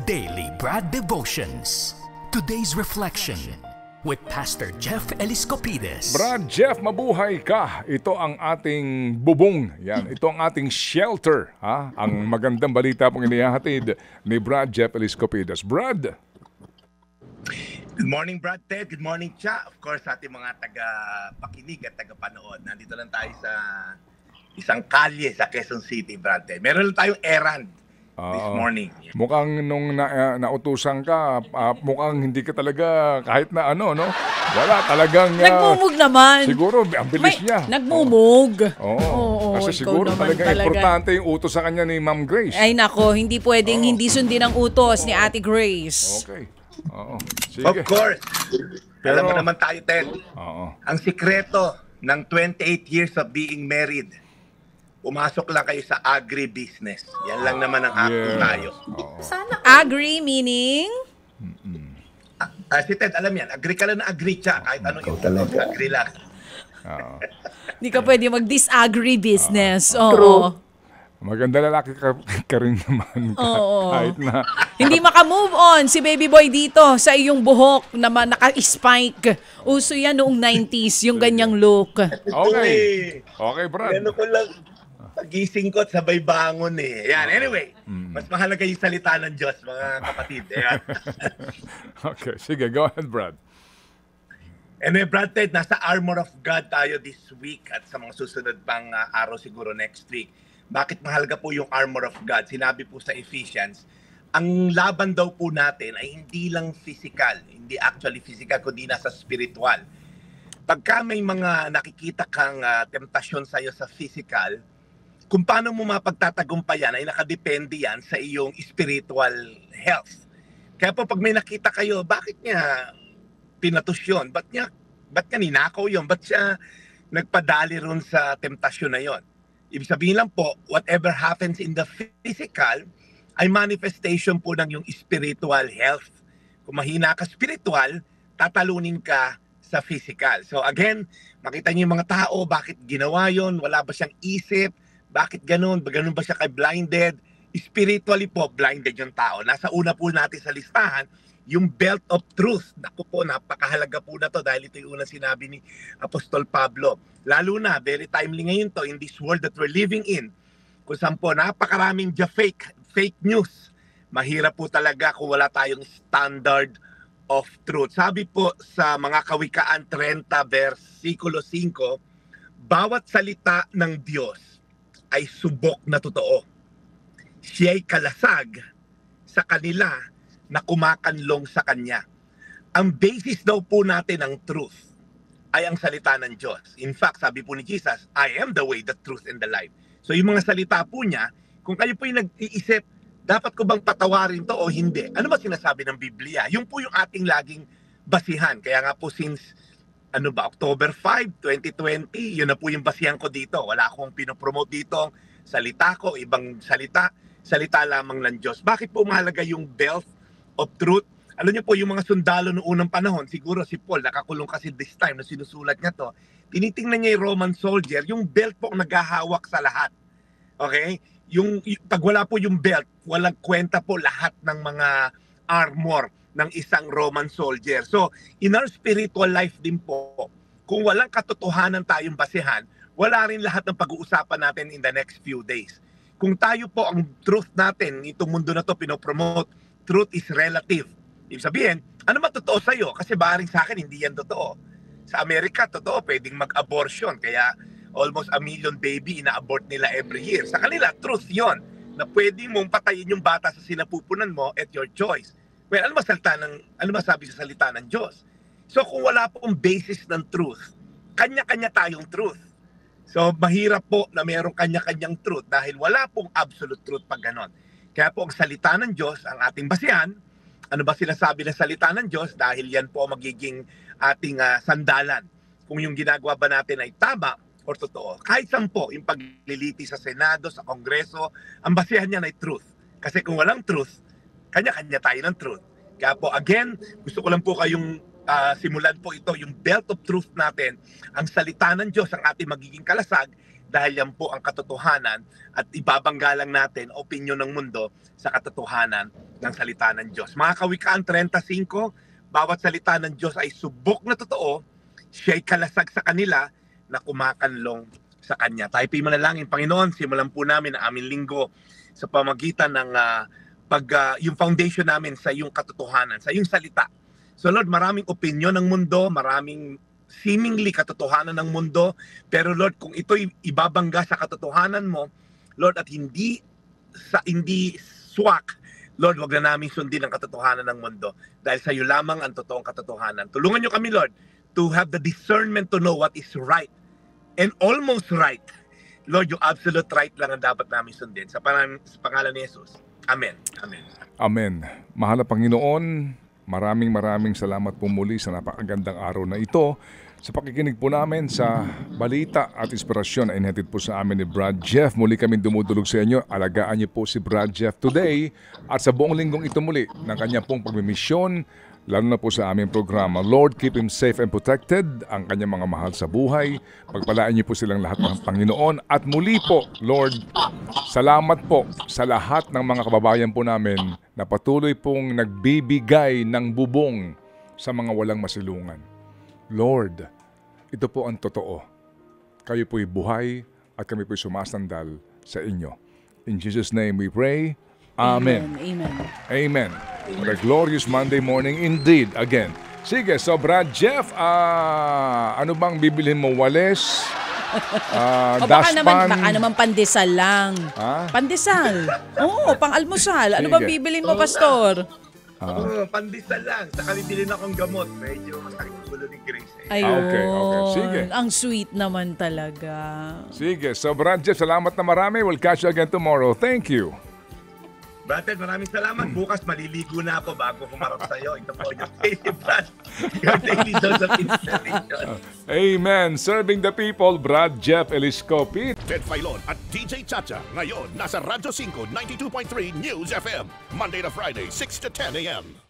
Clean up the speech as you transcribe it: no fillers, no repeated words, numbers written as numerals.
Daily Brad Devotions. Today's reflection with Pastor Jeff Eliscopides. Brad Jeff, mabuhay ka. Ito ang ating bubong. Yan, ito ang ating shelter. Ha? Ang magandang balita pong inihahatid ni Brad Jeff Eliscopides. Brad. Good morning, Brad Ted. Good morning, Cha. Of course, sa ating mga taga-pakinig at taga-panood. Nandito lang tayo sa isang kalye sa Quezon City, Brad Ted. Meron lang tayong errand this morning. Mukhang nung nautusan ka, mukhang hindi ka talaga kahit na ano, no? Wala, talagang... Nagmumug naman. Siguro, ang bilis niya. Nagmumug. Oo. Kasi siguro talaga importante yung utos sa kanya ni Ma'am Grace. Ay nako, hindi pwedeng hindi sundin ang utos ni Ate Grace. Okay. Oo. Sige. Of course. Alam mo naman tayo, Ted. Oo. Ang sikreto ng 28 years of being married, pumasok lang kayo sa agribusiness. Yan lang naman ang action tayo. Agree meaning? Si Ted, alam yan. Agree ka lang na agree, Cha. Kahit ano yung agree lang. Hindi ka pwede mag-disagree business. Oo. Maganda lalaki ka rin naman. Kahit na... Hindi makamove on si baby boy dito sa iyong buhok na naka-spike. Uso yan noong 90s, yung ganyang look. Okay. Okay, Brad. Ano ko lang, pagising ko at sabay bangon eh. Yan, anyway. Mas mahalaga yung salita ng Diyos, mga kapatid. Ayan. Okay, sige, go ahead, Brad. Anyway, Brad Ted, nasa armor of God tayo this week at sa mga susunod pang araw siguro next week. Bakit mahalaga po yung armor of God? Sinabi po sa Ephesians, ang laban daw po natin ay hindi lang physical, hindi actually physical, kundi nasa spiritual. Pagka may mga nakikita kang temptasyon sa'yo sa physical, kung paano mo mapagtatagumpayan ay nakadepende yan sa iyong spiritual health. Kaya po pag may nakita kayo, bakit niya pinatus yun? Ba't niya ninakaw yun? Ba't siya nagpadali ron sa temptasyon na yon? Ibig sabihin lang po, whatever happens in the physical ay manifestation po ng yung spiritual health. Kung mahina ka spiritual, tatalunin ka sa physical. So again, makita niyo yung mga tao, bakit ginawa yon? Wala ba siyang isip? Bakit ganun? Ganun ba siya kay blinded? Spiritually po, blinded yung tao. Nasa una po natin sa listahan, yung belt of truth. Naku po, napakahalaga po na to dahil ito yung unang sinabi ni Apostol Pablo. Lalo na, very timely ngayon to in this world that we're living in. Kung saan po, napakaraming fake news. Mahirap po talaga kung wala tayong standard of truth. Sabi po sa mga Kawikaan 30 versikulo 5, bawat salita ng Diyos ay subok na totoo. Siya'y kalasag sa kanila na kumakanlong sa Kanya. Ang basis daw po natin ng truth ay ang salita ng Diyos. In fact, sabi po ni Jesus, I am the way, the truth, and the life. So yung mga salita po niya, kung kayo po yung nag-iisip, dapat ko bang patawarin to o hindi? Ano ba sinasabi ng Biblia? Yung po yung ating laging basihan. Kaya nga po since October 5, 2020, yun na po yung basihan ko dito. Wala akong pinopromote dito. Salita ko, ibang salita lamang ng Diyos. Bakit po mahalaga yung belt of truth? Alam niyo po, yung mga sundalo noong unang panahon, siguro si Paul, nakakulong kasi this time na sinusulat niya to, tinitingnan niya yung Roman soldier, yung belt po ang naghahawak sa lahat. Okay? Pag wala po yung belt, walang kwenta po lahat ng mga armor ng isang Roman soldier. So, in our spiritual life din po, kung walang katotohanan tayong basihan, wala rin lahat ng pag-uusapan natin in the next few days. Kung tayo po, ang truth natin, itong mundo na to pinopromote, truth is relative. Ibig sabihin, ano man totoo sa'yo? Kasi baring sa akin, hindi yan totoo. Sa Amerika, totoo, pwedeng mag-abortion. Kaya almost 1 million baby ina-abort nila every year. Sa kanila, truth yon na pwede mong patayin yung bata sa sinapupunan mo at your choice. Well, ano masabi sa salita ng Diyos? So kung wala pong basis ng truth, kanya-kanya tayong truth. So mahirap po na mayroong kanya-kanyang truth dahil wala pong absolute truth pag ganon. Kaya po ang salita ng Diyos, ang ating basihan. Ano ba sinasabi ng salita ng Diyos? Dahil yan po magiging ating sandalan. Kung yung ginagawa ba natin ay tama o totoo. Kahit saan po, yung pagliliti sa Senado, sa Kongreso, ang basihan niyan ay truth. Kasi kung walang truth, kanya-kanya tayo ng truth. Kaya po, again, gusto ko lang po kayong simulan po ito, yung belt of truth natin, ang salita ng Diyos, ang ating magiging kalasag, dahil yan po ang katotohanan at ibabangga lang natin opinyon ng mundo sa katotohanan ng salita ng Diyos. Mga Kawikaan 35, bawat salita ng Diyos ay subok na totoo, siya'y kalasag sa kanila na kumakanlong sa Kanya. Tayo po'y manalangin, Panginoon, simulan po namin ang aming linggo sa pamagitan ng yung foundation namin sa iyong katotohanan, sa iyong salita. So Lord, maraming opinyon ng mundo, maraming seemingly katotohanan ng mundo, pero Lord, kung ito'y ibabangga sa katotohanan mo, Lord, at hindi swak, Lord, wag na namin sundin ang katotohanan ng mundo dahil sa iyo lamang ang totoong katotohanan. Tulungan niyo kami, Lord, to have the discernment to know what is right and almost right. Lord, yung absolute right lang ang dapat namin sundin. Sa pangalan ni Jesus. Amen. Amen. Amen. Mahal na Panginoon, maraming salamat po muli sa napakagandang araw na ito. Sa pakikinig po namin sa balita at inspirasyon na inhatid po sa amin ni Brad Jeff. Muli kami dumudulog sa inyo. Alagaan niyo po si Brad Jeff today at sa buong linggong ito muli ng kanya pong pagmimisyon, lalo na po sa aming programa. Lord, keep him safe and protected, ang kanyang mga mahal sa buhay. Pagpalaan niyo po silang lahat ng Panginoon. At muli po, Lord, salamat po sa lahat ng mga kababayan po namin na patuloy pong nagbibigay ng bubong sa mga walang masilungan. Lord, ito po ang totoo. Kayo po'y buhay at kami po'y sumasandal sa inyo. In Jesus' name we pray. Amen. Amen. Amen. What a glorious Monday morning indeed. Again. Sige, so Brad Jeff, ano bang bibilhin mo? Wales? Daspan? Baka naman pandesal lang. Ha? Pandesal. Oo, pang-almusal. Ano bang Sige. bibilin mo, Pastor? Pandesal lang. Saka bibilin akong gamot. Medyo masakit ang ulo ni Grace. Ayun. Okay. Sige. Ang sweet naman talaga. Sige, so Brad Jeff, salamat na marami. We'll catch you again tomorrow. Thank you. Brother, maraming salamat. Bukas maliligo na ako bago humarap sa'yo. Ito po yung Daily Brad. Your daily dose of inspiration. Amen. Serving the people, Brad Jeff Eliscopi. Ted Filon at DJ Chacha. Ngayon, nasa Radyo 5, 92.3 News FM. Monday to Friday, 6 to 10 a.m.